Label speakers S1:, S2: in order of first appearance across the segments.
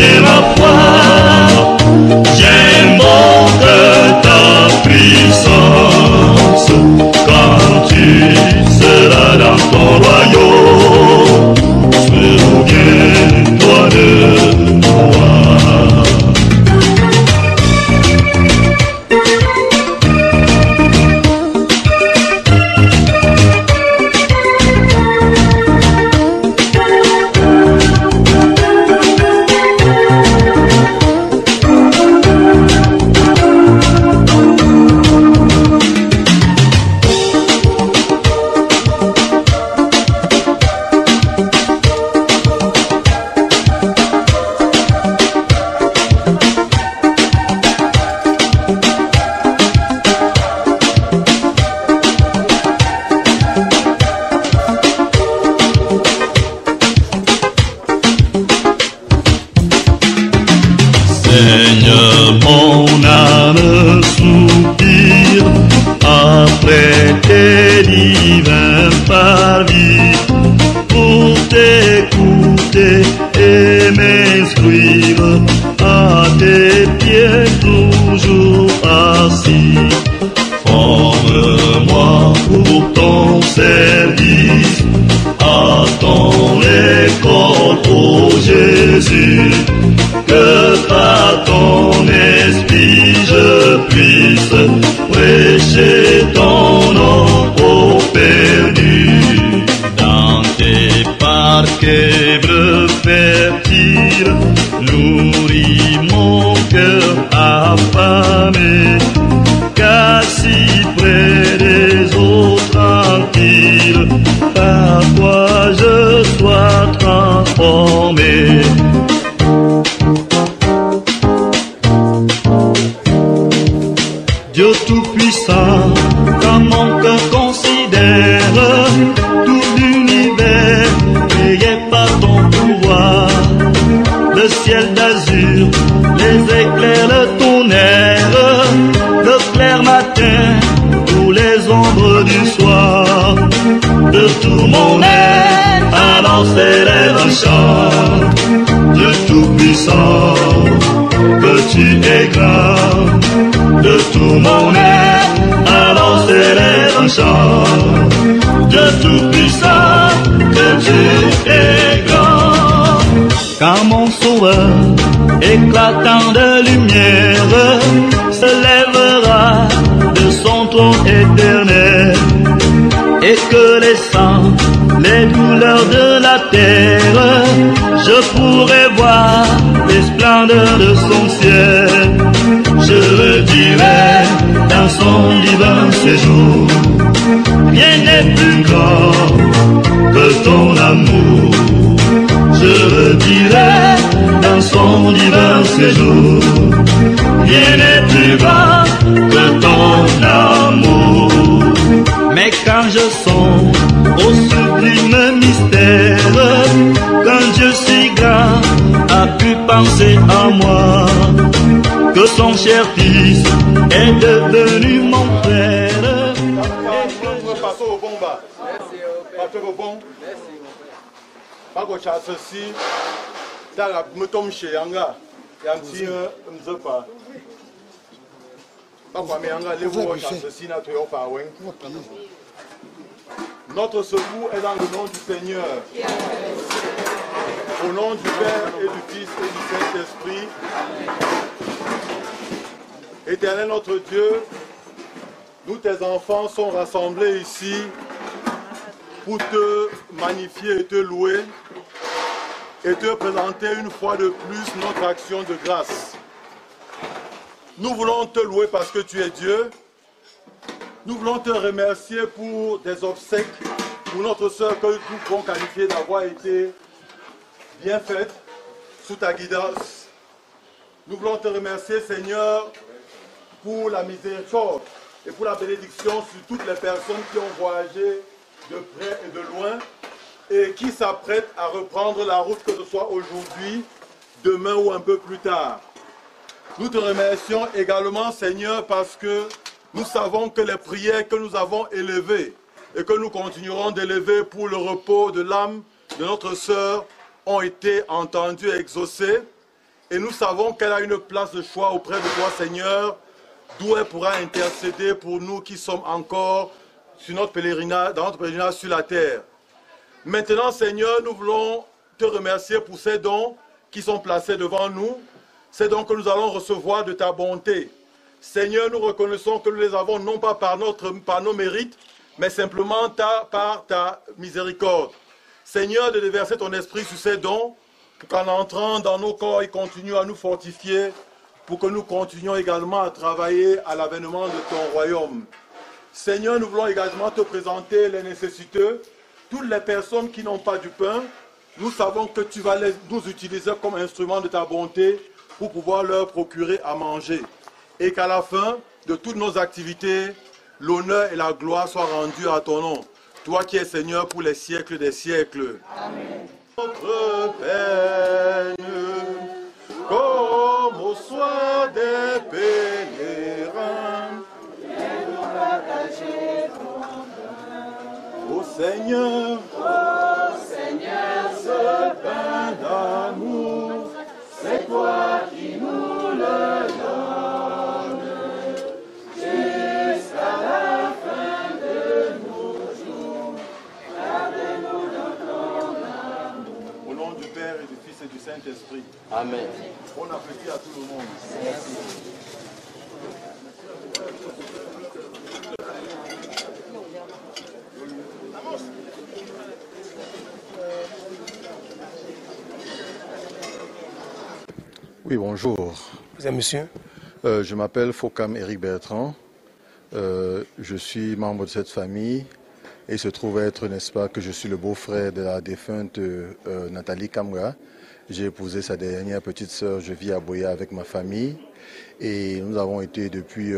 S1: fortifier ma foi. J'invoque ta puissance quand tu seras dans ton royaume. Souviens-toi de moi. Seigneur, mon âme soupire après tes divins parvis, pour t'écouter et m'instruire à tes pieds toujours assis. Forme-moi pour ton service, à ton école, ô Jésus, que par ton esprit je puisse prêcher ton nom aux perdus. Dans tes parquets fertiles, nourris mon cœur affamé, car si près des eaux tranquilles, par toi je sois transformé. Dieu Tout-Puissant, quand mon cœur considère tout l'univers créé par ton pouvoir, le ciel d'azur, les éclairs, le tonnerre, le clair matin, tous les ombres du soir, de tout mon être, alors s'élève un chant. Dieu Tout-Puissant, que tu es grand, de tout mon être, alors s'élève un chant. Dieu Tout-Puissant, que tu es grand. Quand mon sauveur, éclatant de lumière, se lèvera de son trône éternel, et que les sangs, les douleurs de la terre, je pourrai voir les splendeurs de son ciel. Je le dirai dans son divin séjour, rien n'est plus grand que ton amour. Je le dirai dans son divin séjour, rien n'est plus grand que ton amour. Mais quand je songe au sublime mystère, qu'un Dieu si grand a pu penser à moi, que son cher fils est devenu mon frère.
S2: Passons au bon bas. Passons au bon. Pas que ça ceci. Dans la mouton chez Yanga. Yanti Mzopa. Pas quoi mais Yanga les voix ceci n'a pas pas ouais. Notre secours est dans le nom du Seigneur. Au nom du Père et du Fils et du Saint-Esprit. Éternel notre Dieu, nous tes enfants sont rassemblés ici pour te magnifier et te louer et te présenter une fois de plus notre action de grâce. Nous voulons te louer parce que tu es Dieu. Nous voulons te remercier pour des obsèques pour notre sœur que nous pouvons qualifier d'avoir été bien faite sous ta guidance. Nous voulons te remercier, Seigneur, pour la miséricorde et pour la bénédiction sur toutes les personnes qui ont voyagé de près et de loin et qui s'apprêtent à reprendre la route, que ce soit aujourd'hui, demain ou un peu plus tard. Nous te remercions également, Seigneur, parce que nous savons que les prières que nous avons élevées et que nous continuerons d'élever pour le repos de l'âme de notre sœur ont été entendues et exaucées. Et nous savons qu'elle a une place de choix auprès de toi, Seigneur, d'où elle pourra intercéder pour nous qui sommes encore sur notre pèlerinage, dans notre pèlerinage sur la terre. Maintenant, Seigneur, nous voulons te remercier pour ces dons qui sont placés devant nous, ces dons que nous allons recevoir de ta bonté. Seigneur, nous reconnaissons que nous les avons non pas par nos mérites, mais simplement par ta miséricorde. Seigneur, de déverser ton esprit sur ces dons, pour qu'en entrant dans nos corps, il continue à nous fortifier, pour que nous continuions également à travailler à l'avènement de ton royaume. Seigneur, nous voulons également te présenter les nécessiteux, toutes les personnes qui n'ont pas du pain. Nous savons que tu vas nous utiliser comme instrument de ta bonté pour pouvoir leur procurer à manger. Et qu'à la fin de toutes nos activités, l'honneur et la gloire soient rendus à ton nom. Toi qui es Seigneur pour les siècles des siècles. Amen. Notre peine, comme au soir des pèlerins, ô Seigneur, ce pain d'amour, c'est toi qui nous le donnes, jusqu'à la fin de nos jours, gardez-nous dans ton amour. Au nom du Père et du Fils et du Saint-Esprit. Amen. Bon appétit à tout le monde. Merci.
S3: Oui, bonjour.
S4: Vous êtes monsieur?
S3: Je m'appelle Fokam Éric Bertrand. Je suis membre de cette famille et il se trouve être, n'est-ce pas, que je suis le beau-frère de la défunte Nathalie Kamga. J'ai épousé sa dernière petite sœur. Je vis à Boya avec ma famille et nous avons été depuis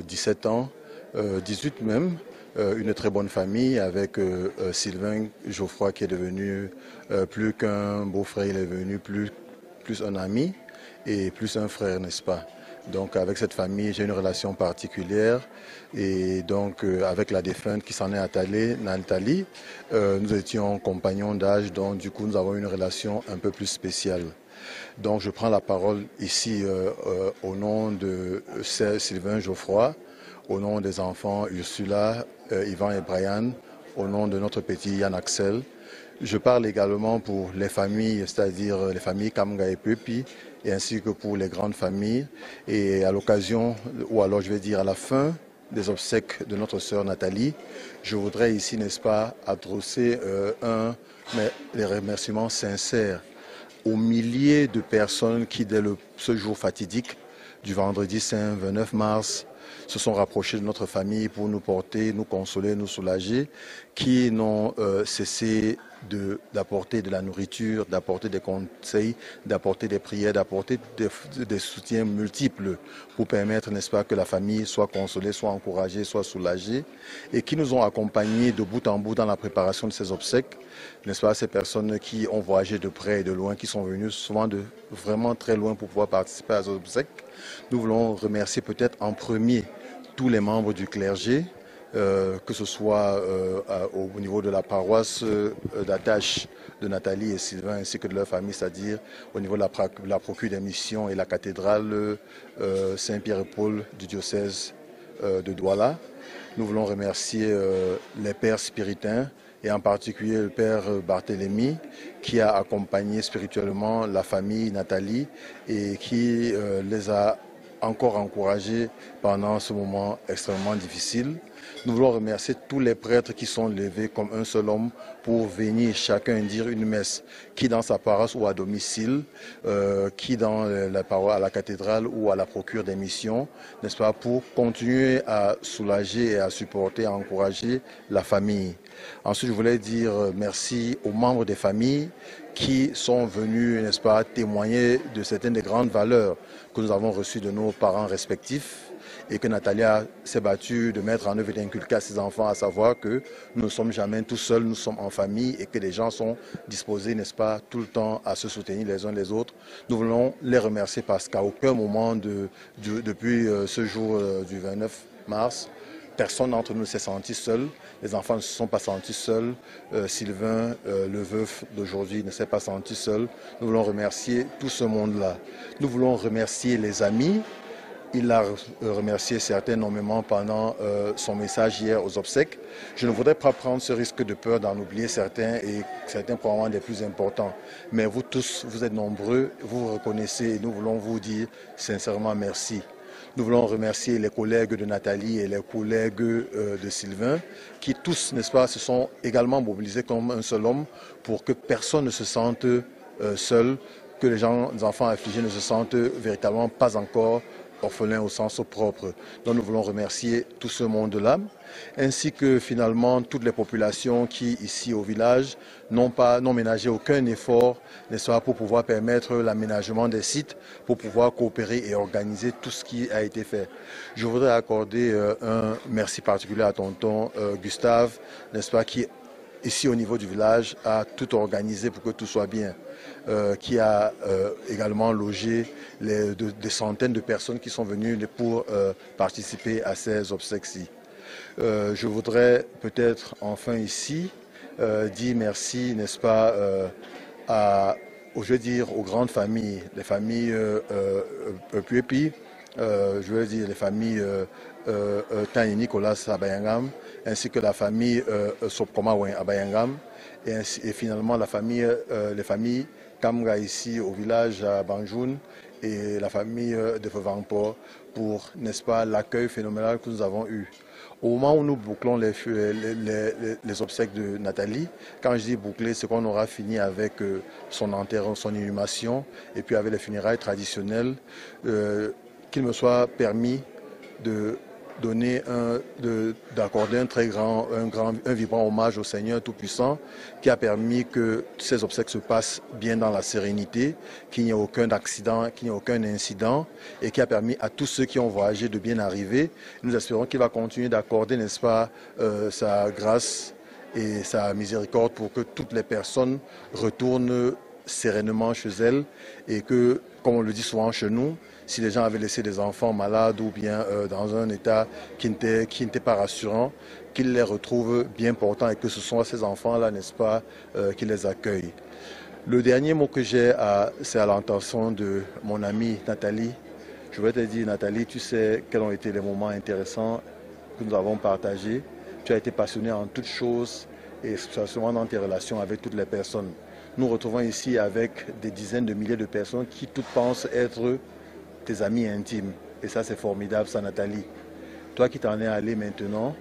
S3: 17 ans, 18 même, une très bonne famille avec Sylvain Geoffroy qui est devenu plus qu'un beau-frère, il est devenu plus un ami et plus un frère, n'est-ce pas? Donc avec cette famille, j'ai une relation particulière et donc avec la défunte qui s'en est attachée, Nathalie, nous étions compagnons d'âge, donc du coup nous avons une relation un peu plus spéciale. Donc je prends la parole ici au nom de Sylvain Geoffroy, au nom des enfants Ursula, Yvan et Brian, au nom de notre petit Yann Axel. Je parle également pour les familles, c'est-à-dire les familles Kamga et Pepi, et ainsi que pour les grandes familles. Et à l'occasion, ou alors je vais dire à la fin des obsèques de notre sœur Nathalie, je voudrais ici, n'est-ce pas, adresser les remerciements sincères aux milliers de personnes qui, dès ce jour fatidique du vendredi saint 29 mars, se sont rapprochés de notre famille pour nous porter, nous consoler, nous soulager, qui n'ont cessé d'apporter de la nourriture, d'apporter des conseils, d'apporter des prières, d'apporter des soutiens multiples pour permettre, n'est-ce pas, que la famille soit consolée, soit encouragée, soit soulagée, et qui nous ont accompagnés de bout en bout dans la préparation de ces obsèques, n'est-ce pas, ces personnes qui ont voyagé de près et de loin, qui sont venues souvent de vraiment très loin pour pouvoir participer à ces obsèques. Nous voulons remercier peut-être en premier tous les membres du clergé, que ce soit au niveau de la paroisse d'attache de Nathalie et Sylvain ainsi que de leur famille, c'est-à-dire au niveau de la procure des missions et la cathédrale Saint-Pierre et Paul du diocèse de Douala. Nous voulons remercier les pères spiritains et en particulier le père Barthélemy qui a accompagné spirituellement la famille Nathalie et qui les a encore encouragés pendant ce moment extrêmement difficile. Nous voulons remercier tous les prêtres qui sont levés comme un seul homme pour venir chacun dire une messe, qui dans sa paroisse ou à domicile, qui dans à la cathédrale ou à la procure des missions, n'est-ce pas, pour continuer à soulager et à supporter, à encourager la famille. Ensuite, je voulais dire merci aux membres des familles qui sont venus, n'est-ce pas, témoigner de certaines des grandes valeurs que nous avons reçues de nos parents respectifs et que Nathalie s'est battue de mettre en œuvre et d'inculquer à ses enfants, à savoir que nous ne sommes jamais tout seuls, nous sommes en famille et que les gens sont disposés, n'est-ce pas, tout le temps à se soutenir les uns les autres. Nous voulons les remercier parce qu'à aucun moment depuis ce jour du 29 mars, personne d'entre nous ne s'est senti seul. Les enfants ne se sont pas sentis seuls. Sylvain, le veuf d'aujourd'hui, ne s'est pas senti seul. Nous voulons remercier tout ce monde-là. Nous voulons remercier les amis. Il a remercié certains énormément pendant son message hier aux obsèques. Je ne voudrais pas prendre ce risque de peur d'en oublier certains et certains probablement des plus importants. Mais vous tous, vous êtes nombreux, vous vous reconnaissez et nous voulons vous dire sincèrement merci. Nous voulons remercier les collègues de Nathalie et les collègues de Sylvain qui tous, n'est-ce pas, se sont également mobilisés comme un seul homme pour que personne ne se sente seul, que les enfants affligés ne se sentent véritablement pas encore orphelins au sens propre. Donc nous voulons remercier tout ce monde-là, ainsi que finalement toutes les populations qui, ici au village, n'ont ménagé aucun effort, n'est-ce pas, pour pouvoir permettre l'aménagement des sites, pour pouvoir coopérer et organiser tout ce qui a été fait. Je voudrais accorder un merci particulier à tonton Gustave, n'est-ce pas, qui ici au niveau du village a tout organisé pour que tout soit bien. Qui a également logé des centaines de personnes qui sont venues pour participer à ces obsèques-ci. Je voudrais peut-être enfin ici dire merci, n'est-ce pas, aux grandes familles, les familles Puepi, je veux dire les familles Tani Nicolas à Bayangam, ainsi que la famille Sopkomawen à Bayangam, et finalement les familles Kamga ici au village à Banjoun et la famille de Fevangpor pour, n'est-ce pas, l'accueil phénoménal que nous avons eu. Au moment où nous bouclons les obsèques de Nathalie, quand je dis boucler, c'est qu'on aura fini avec son enterrement, son inhumation et puis avec les funérailles traditionnelles, qu'il me soit permis de d'accorder un vibrant hommage au Seigneur Tout-Puissant qui a permis que ces obsèques se passent bien dans la sérénité, qu'il n'y ait aucun accident, qu'il n'y ait aucun incident et qui a permis à tous ceux qui ont voyagé de bien arriver. Nous espérons qu'il va continuer d'accorder, n'est-ce pas, sa grâce et sa miséricorde pour que toutes les personnes retournent sereinement chez elles et que, comme on le dit souvent chez nous, si les gens avaient laissé des enfants malades ou bien dans un état qui n'était pas rassurant, qu'ils les retrouvent bien portants et que ce sont ces enfants-là, n'est-ce pas, qui les accueillent. Le dernier mot que j'ai, c'est à l'intention de mon amie Nathalie. Je voudrais te dire, Nathalie, tu sais quels ont été les moments intéressants que nous avons partagés. Tu as été passionnée en toutes choses et spécialement dans tes relations avec toutes les personnes. Nous retrouvons ici avec des dizaines de milliers de personnes qui toutes pensent être tes amis intimes. Et ça, c'est formidable, ça, Nathalie. Toi qui t'en es allé maintenant,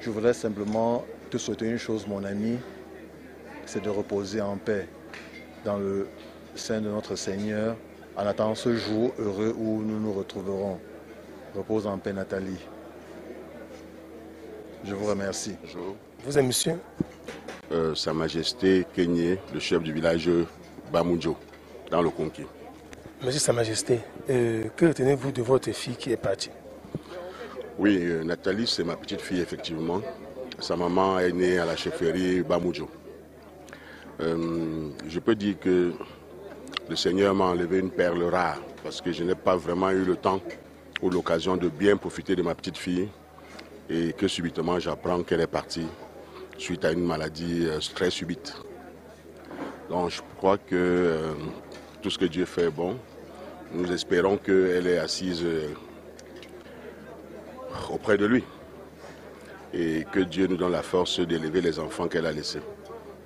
S3: je voudrais simplement te souhaiter une chose, mon ami, c'est de reposer en paix dans le sein de notre Seigneur, en attendant ce jour heureux où nous nous retrouverons. Repose en paix, Nathalie. Je vous remercie.
S4: Bonjour.
S5: Vous êtes monsieur
S4: Sa Majesté Kenyé, le chef du village Bamudjo, dans le Conquis.
S5: Monsieur Sa Majesté, que retenez-vous de votre fille qui est partie?
S4: Oui, Nathalie, c'est ma petite fille, effectivement. Sa maman est née à la chefferie Bamudjo. Je peux dire que le Seigneur m'a enlevé une perle rare parce que je n'ai pas vraiment eu le temps ou l'occasion de bien profiter de ma petite fille et que subitement j'apprends qu'elle est partie suite à une maladie très subite. Donc je crois que tout ce que Dieu fait est bon. Nous espérons qu'elle est assise auprès de lui et que Dieu nous donne la force d'élever les enfants qu'elle a laissés.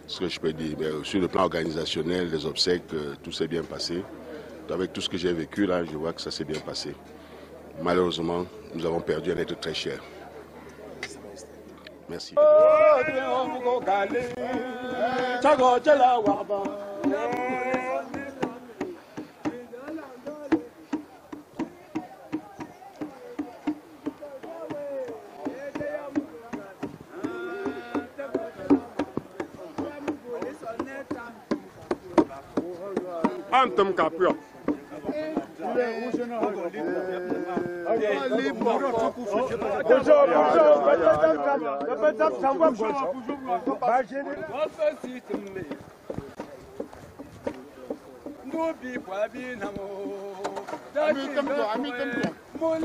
S4: Ce que je peux dire, mais sur le plan organisationnel, les obsèques, tout s'est bien passé. Avec tout ce que j'ai vécu là, je vois que ça s'est bien passé. Malheureusement, nous avons perdu un être très cher. Merci.
S6: Antum kapio.
S7: Oh,